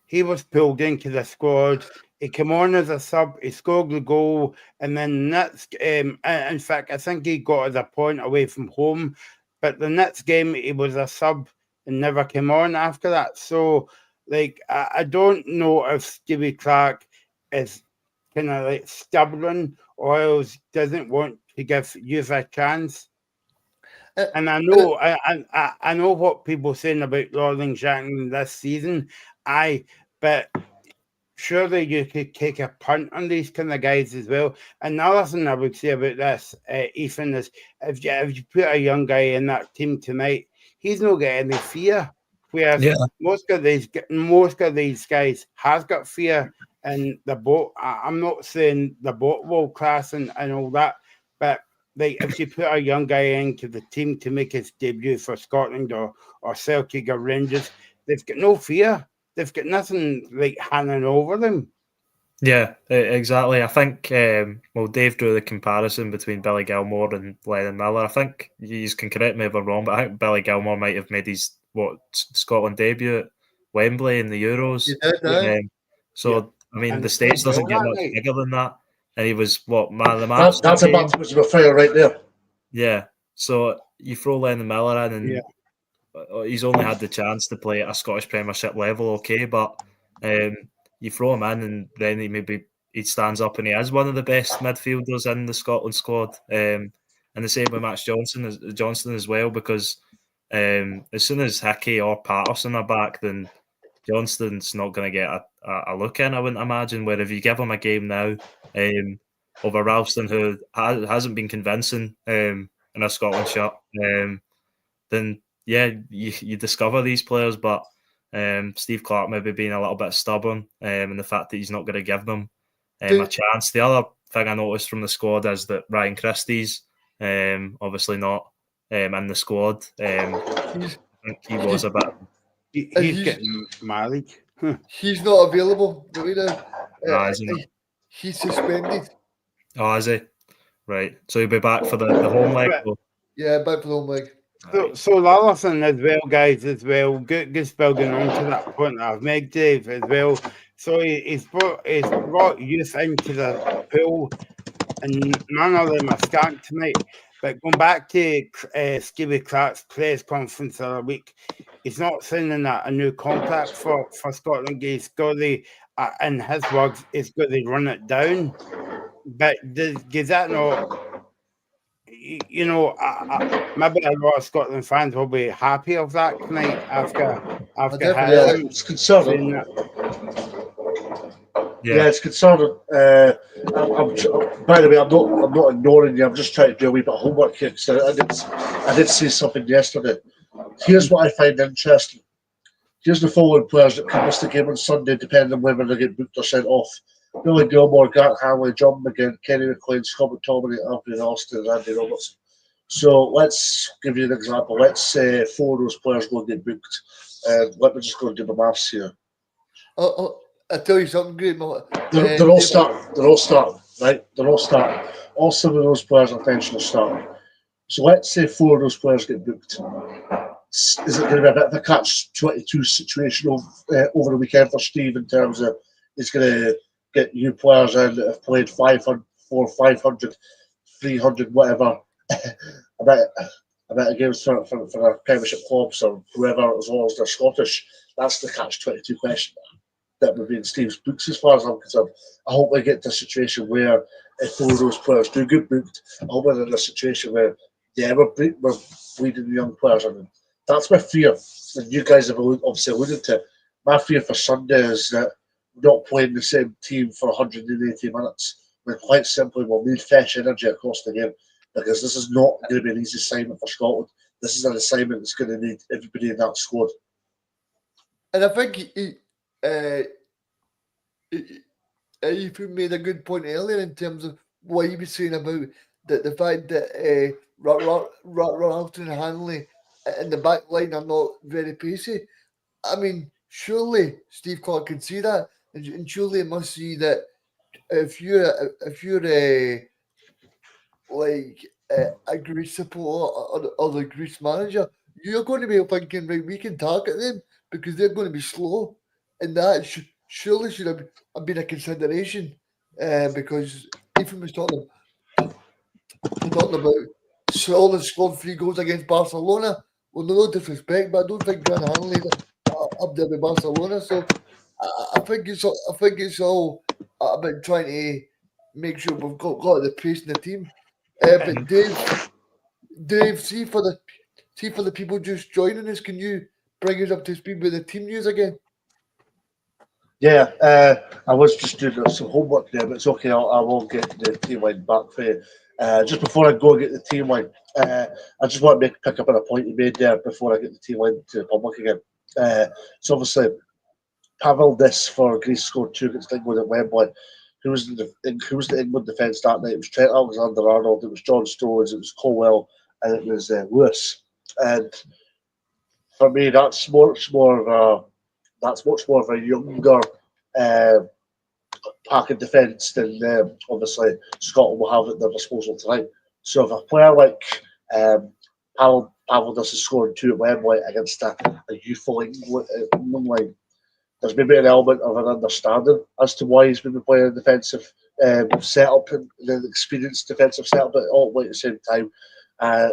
He was pulled into the squad. He came on as a sub. He scored the goal, and then next, in fact, I think he got us a point away from home. But the next game, he was a sub and never came on after that. So, like, I don't know if Stevie Clark is kind of like stubborn or else doesn't want to give you a chance. And I know, I know what people are saying about Lachlan Shankland this season. But surely you could take a punt on these kind of guys as well. Another thing I would say about this, Ethan, is if you put a young guy in that team tonight, he's not got any fear. Whereas most of these guys has got fear in the boat. I'm not saying the boat world class and all that, but like if you put a young guy into the team to make his debut for Scotland or Celtic or Rangers, they've got no fear. They've got nothing like hanging over them. Yeah, exactly. I think, Dave drew the comparison between Billy Gilmore and Lennon Miller. I think you can correct me if I'm wrong, but I think Billy Gilmore might have made his Scotland debut at Wembley in the Euros. I mean, the States doesn't get much bigger than that. And he was, man of the match? That's a baptism of fire right there. Yeah. So you throw Lennon Miller in and he's only had the chance to play at a Scottish Premiership level, okay, but you throw him in and then he stands up and he is one of the best midfielders in the Scotland squad. And the same with Max Johnson as well, because as soon as Hickey or Patterson are back, then Johnston's not going to get a look in, I wouldn't imagine. Where if you give him a game now over Ralston, who hasn't been convincing in a Scotland shirt, then you discover these players. But Steve Clark maybe being a little bit stubborn and the fact that he's not going to give them a chance. The other thing I noticed from the squad is that Ryan Christie's obviously not in the squad. I think he was a bit... He's getting married. He's not available. He's suspended. Oh, is he? Right. So he'll be back for the home leg? Yeah, back for the home leg. So the other thing as well, guys, just building on to that point that I've made, Dave, as well, So he's brought youth into the pool, and none of them are starting tonight. But going back to Stevie Clark's press conference the other week, he's not signing a new contract for Scotland. He's got the, in his words, he's got to run it down. But does that not, maybe a lot of Scotland fans will be happy of that tonight after definitely Yeah, him it's concerning. saying that. Yeah, it's concerning. By the way, I'm not ignoring you. I'm just trying to do a wee bit of homework here because I did see something yesterday. Here's what I find interesting. Here's the following players that can miss the game on Sunday, depending on whether they get booked or sent off: Billy Gilmore, Grant Hanley, John McGinn, Kenny McLean, Scott McTominay, Anthony Austin, and Andy Robertson. So let's give you an example. Let's say 4 of those players will get booked. Let me just go and do my maths here. I tell you something great, Mo. They're all starting. They're all starting, right? They're all starting. All 7 of those players are potentially starting. So let's say 4 of those players get booked. Is it going to be a bit of a catch-22 situation over the weekend for Steve in terms of he's going to get new players in that have played 500, 500, 300, whatever, about games for our Premiership clubs or whoever, as long as they're Scottish? That's the catch-22 question that would be in Steve's books, as far as I'm concerned. I hope we get to a situation where if 4 of those players do get booked, I hope we're in a situation where we're bleeding the young players. And that's my fear. And you guys have obviously alluded to it. My fear for Sunday is that we're not playing the same team for 180 minutes. We're quite simply will need fresh energy across the game, because this is not going to be an easy assignment for Scotland. This is an assignment that's going to need everybody in that squad. And I think you made a good point earlier in terms of what he was saying about the fact that Ralston and Hanley in the back line are not very pacey. I mean, surely Steve Clark can see that, and surely it must see that if you're a Greece supporter or the Greece manager, you're going to be thinking, right, we can target them because they're going to be slow, and that surely should have been a consideration, because Ethan was talking about Scotland scored 3 goals against Barcelona. Well, no disrespect, but I don't think Grant Hanley up there with Barcelona. So I think it's all about trying to make sure we've got the pace in the team. But Dave, see for the people just joining us, can you bring us up to speed with the team news again? Yeah, I was just doing some homework there, but it's okay. I will get the team line back for you. Just before I go and get the team line, I just want to pick up on a point you made there before I get the team line to the public again. So obviously, Pavlidis for Greece scored 2 against England at Wembley. Who was the England defence that night? It was Trent Alexander-Arnold, it was John Stones, it was Colwell, and it was Lewis. And for me, that's much more of a younger pack of defence than obviously Scotland will have at their disposal tonight. So if a player like Pavlidis has scored 2 at Wembley against a youthful England line, there's maybe an element of an understanding as to why he's been playing a defensive setup and an experienced defensive setup, but all at the same time. I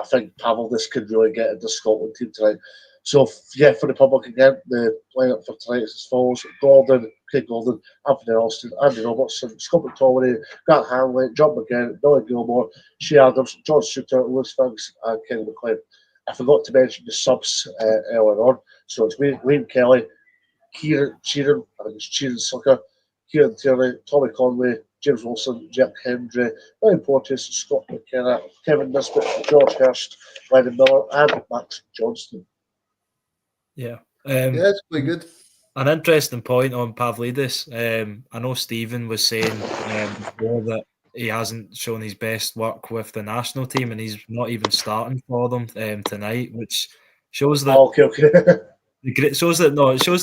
think Pavlidis could really get into the Scotland team tonight. So, for the public again, the lineup for tonight is as follows: Craig Gordon, Anthony Austin, Andy Robertson, Scott McTominay, Grant Hanley, John McGinn, Billy Gilmore, Shea Adams, John Suter, Lewis Ferguson, and Kenny McLean. I forgot to mention the subs earlier on. So it's Wayne Kelly, Kieran Sucker, Kieran Tierney, Tommy Conway, James Wilson, Jack Hendry, Ryan Porteous, Scott McKenna, Kevin Nisbet, George Hurst, Lennon Miller, and Max Johnston. Yeah. It's quite good. An interesting point on Pavlidis. I know Stephen was saying before that he hasn't shown his best work with the national team, and he's not even starting for them tonight, which shows that. It shows that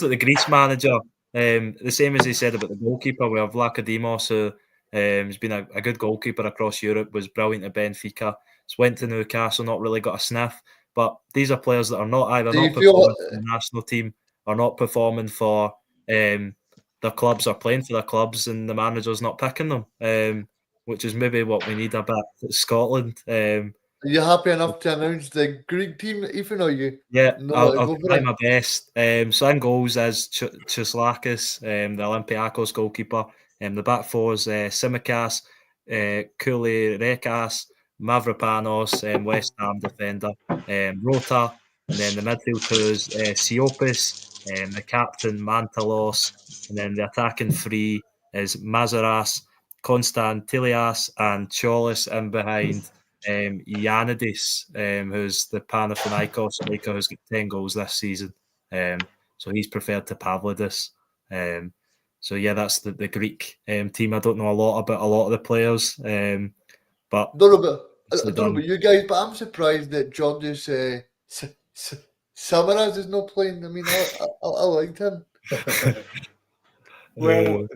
the Greece manager, the same as he said about the goalkeeper, we have Vlachodimos, who has been a good goalkeeper across Europe, was brilliant at Benfica, went to Newcastle, not really got a sniff. But these are players that are not either not performing for the national team or not performing for their clubs are playing for their clubs and the manager's not picking them, which is maybe what we need a bit at Scotland. Are you happy enough to announce the Greek team, Ethan, or you? Yeah, No, I'll go for try it. my best. So in goals is Chislakis, the Olympiacos goalkeeper. The back four is Tsimikas, Koulirekas, Mavropanos, West Ham defender, Rota, and then the midfield two is Siopis, the captain Mantalos, and then the attacking three is Mazaras, Konstantilias, and Cholis in behind. Ioannidis, who's the Panathinaikos striker who's got 10 goals this season. So he's preferred to Pavlidis. So yeah, that's the Greek team. I don't know a lot about a lot of the players, but I don't know Nicely about done. you guys, but I'm surprised that Georgios Samaras is not playing. I mean, I liked him. Well,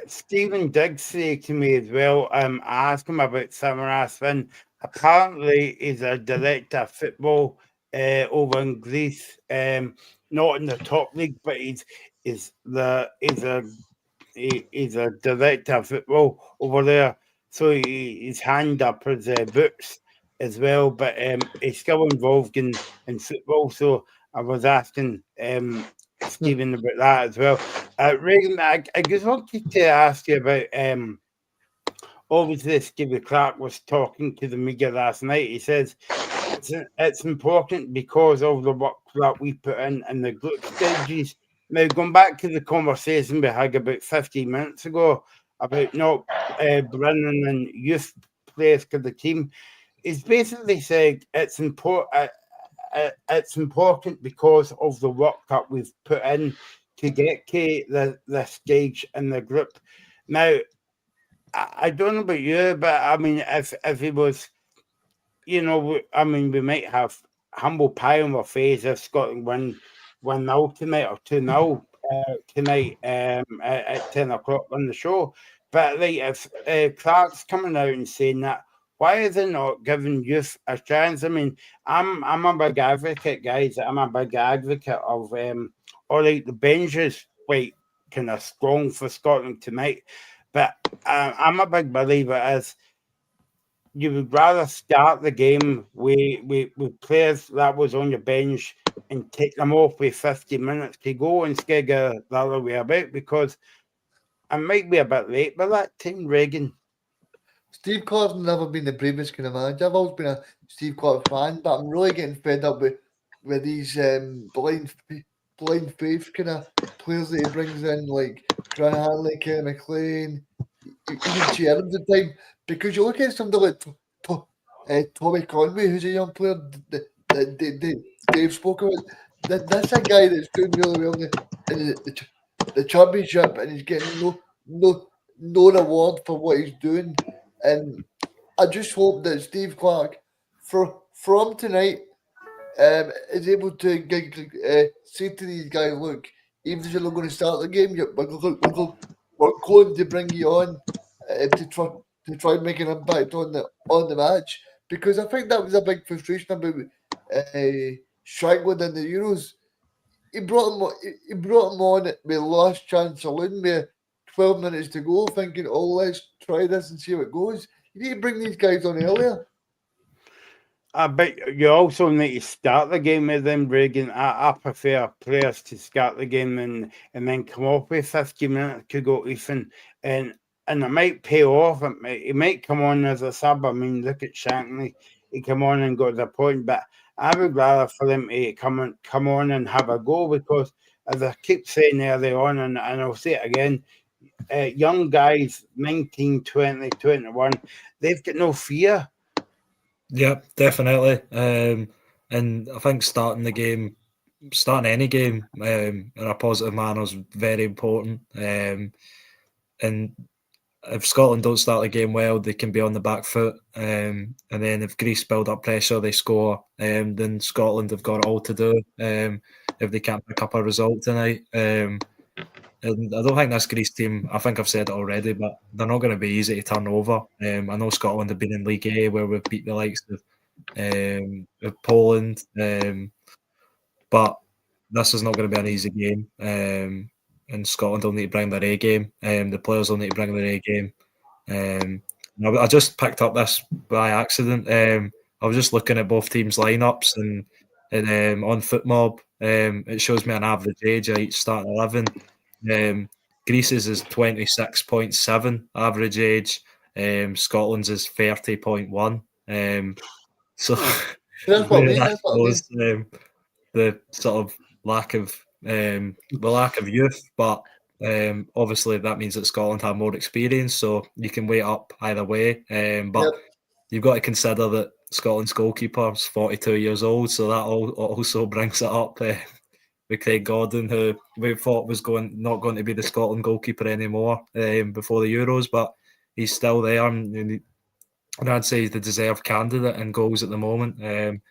Stephen did say to me as well, I asked him about Samaras, and apparently he's a director of football over in Greece, not in the top league, but he's a director of football over there. So he's hand up his books as well, but he's still involved in football. So I was asking Stephen about that as well. Reagan, I just wanted to ask you about obviously Stevie Clark was talking to the media last night. He says it's important because of the work that we put in the group stages. Now, going back to the conversation we had about 15 minutes ago about not bringing in youth players to the team, he's basically said it's important. It's important because of the work that we've put in to get to the stage in the group. Now, I don't know about you, but I mean, if it was, I mean, we might have humble pie on our face if Scotland win 1-0 tonight or 2-0 tonight at 10 o'clock on the show. But like, if Clark's coming out and saying that, why is it not giving youth a chance? I mean, I'm a big advocate, guys. I'm a big advocate of all right, the bench is quite kind of strong for Scotland tonight, but I'm a big believer as you would rather start the game with players that was on your bench and take them off with 50 minutes to go instead of the other way about, because I might be a bit late by that time, Reagan. Steve Clark's never been the bravest kind of manager. I've always been a Steve Clark fan, but I'm really getting fed up with these blind faith kind of players that he brings in, like Grant Hanley, Kerry McLean, even Sheridan at the time. Because you look at somebody like Tommy Conway, who's a young player that Dave spoke about. That's a guy that's doing really well in the championship, and he's getting no reward for what he's doing. And I just hope that Steve Clark, from tonight, is able to say to these guys, look, even if you're not going to start the game, we're going to bring you on to try and make an impact on the match. Because I think that was a big frustration about Shankland in the Euros. He brought him on with last chance saloon with 12 minutes to go, thinking, oh, let's try this and see how it goes. You need to bring these guys on earlier. But you also need to start the game with them, Reagan. I prefer players to start the game and then come off with 50 minutes to go, Ethan. And it might pay off. It might come on as a sub. I mean, look at Shankly. He come on and got the point. But I would rather for them to come on and have a go, because as I keep saying early on, and I'll say it again, young guys, 19, 20, 21, they've got no fear. Yeah, definitely. And I think starting any game in a positive manner is very important. And if Scotland don't start the game well, they can be on the back foot. And then if Greece build up pressure, they score. Then Scotland have got it all to do if they can't pick up a result tonight. And I don't think this Greece team, I think I've said it already, but they're not going to be easy to turn over. I know Scotland have been in League A where we've beat the likes of Poland, but this is not going to be an easy game. and Scotland will need to bring their A game. The players will need to bring their A game. I just picked up this by accident. I was just looking at both teams' lineups and on FootMob, it shows me an average age of each starting 11. Greece's is 26.7 average age. Scotland's is 30.1. So That's what I mean. that That's what I mean. shows the sort of lack of youth, but obviously that means that Scotland have more experience, so you can weigh up either way. But you've got to consider that Scotland's goalkeeper is 42 years old, so that also brings it up with Craig Gordon, who we thought was not going to be the Scotland goalkeeper anymore before the Euros, but he's still there, and I'd say he's the deserved candidate in goals at the moment.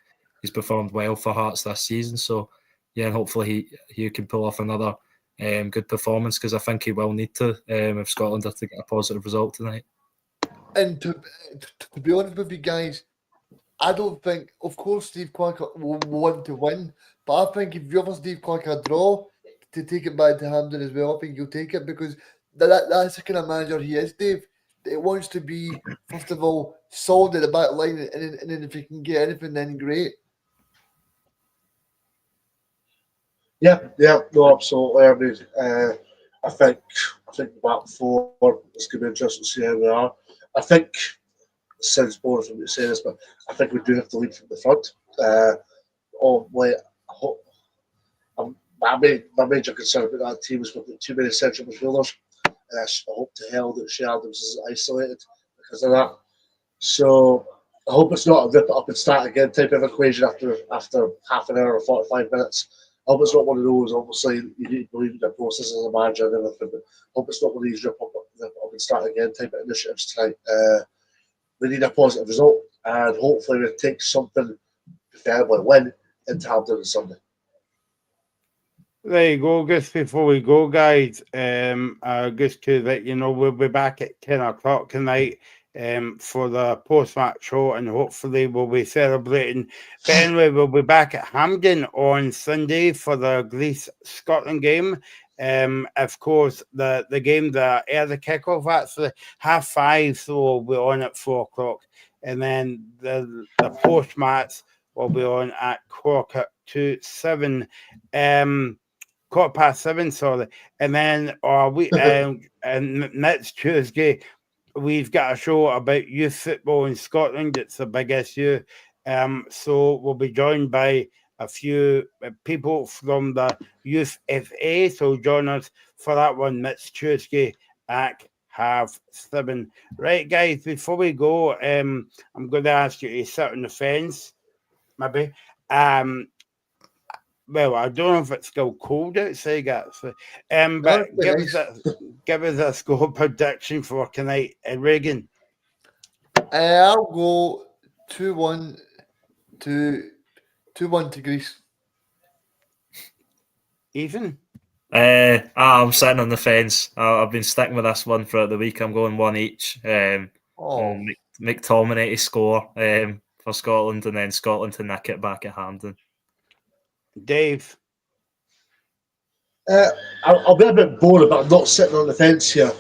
He's performed well for Hearts this season, so yeah, and hopefully he can pull off another good performance, because I think he will need to if Scotland are to get a positive result tonight. And to be honest with you guys, I don't think, of course, Steve Clarke will want to win, but I think if you offer Steve Clarke a draw to take it back to Hampden as well, I think he'll take it, because that's the kind of manager he is, Dave. It wants to be, first of all, solid at the back line, and then if he can get anything, then great. Yeah, no, absolutely. I mean, I think the back four is going to be interesting to see how we are. I think it sounds boring for me to say this, but I think we do have to lead from the front. My major concern about that team is we've got too many central midfielders. I hope to hell that Shea Adams is isolated because of that. So I hope it's not a rip it up and start again type of equation after half an hour or 45 minutes. I hope it's not one of those. Obviously, you need to believe in the process as a manager and everything, but I hope it's not one of these rip up and start again type of initiatives tonight. We need a positive result, and hopefully we take something, preferably win, into Hampden on Sunday. There you go. Just before we go, guys, just to let you know, we'll be back at 10 o'clock tonight for the post-match show, and hopefully we'll be celebrating. But anyway, we'll be back at Hampden on Sunday for the Greece-Scotland game. Of course, the game, the kickoff, actually 5:30, so we'll be on at 4 o'clock. And then the post-match will be on at 7:15. 7:15, sorry. And then and next Tuesday, we've got a show about youth football in Scotland. It's a big issue. So we'll be joined by a few people from the Youth FA. So join us for that one next Tuesday at 7:30. Right, guys, before we go, I'm going to ask you to sit on the fence, maybe. Well, I don't know if it's still cold outside, actually. But give us a score prediction for tonight, Regan. I'll go 2-1 to Greece. Ethan? I'm sitting on the fence. I've been sticking with this one throughout the week. I'm going 1 each. McTominay to score for Scotland, and then Scotland to nick it back at Hampden. Dave? I'll be a bit bored, but I'm not sitting on the fence here.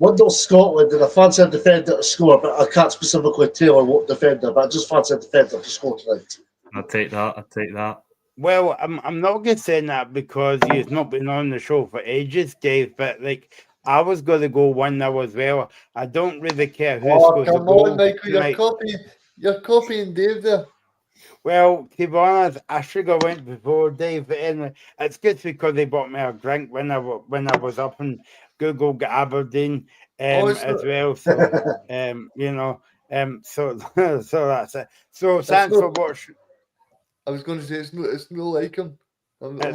1-0 Scotland, and I fancy a defender to score, but I can't specifically tell what defender, but I just fancy a defender to score tonight. I'll take that. Well, I'm not going to say that because he's not been on the show for ages, Dave, but I was going to go 1-0 as well. I don't really care who scores the goal. Come on, Michael, you're copying Dave there. Well, to be honest, I should have went before Dave. But anyway, it's good because they bought me a drink when I was up in Google Aberdeen as well. So so that's it. So thanks for watching. I was going to say it's no like him. Well, it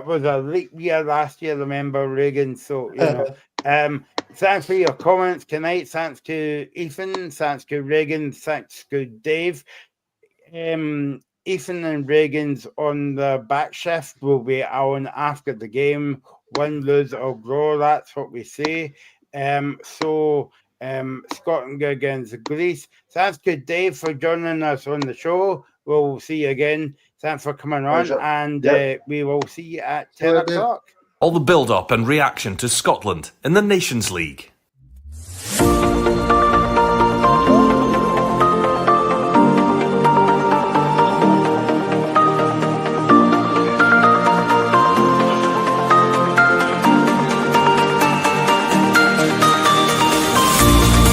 was a leap year last year, remember, Regan? So, thanks for your comments tonight. Thanks to Ethan. Thanks to Regan. Thanks to Dave. Ethan and Regan's on the back shift will be on after the game. Win, lose, or draw. That's what we say. Scotland against Greece. Thanks to Dave for joining us on the show. We'll see you again Thanks for coming on, Pleasure. and Yep. we will see you at All 10 right, then. o'clock. All the build-up and reaction to Scotland in the Nations League.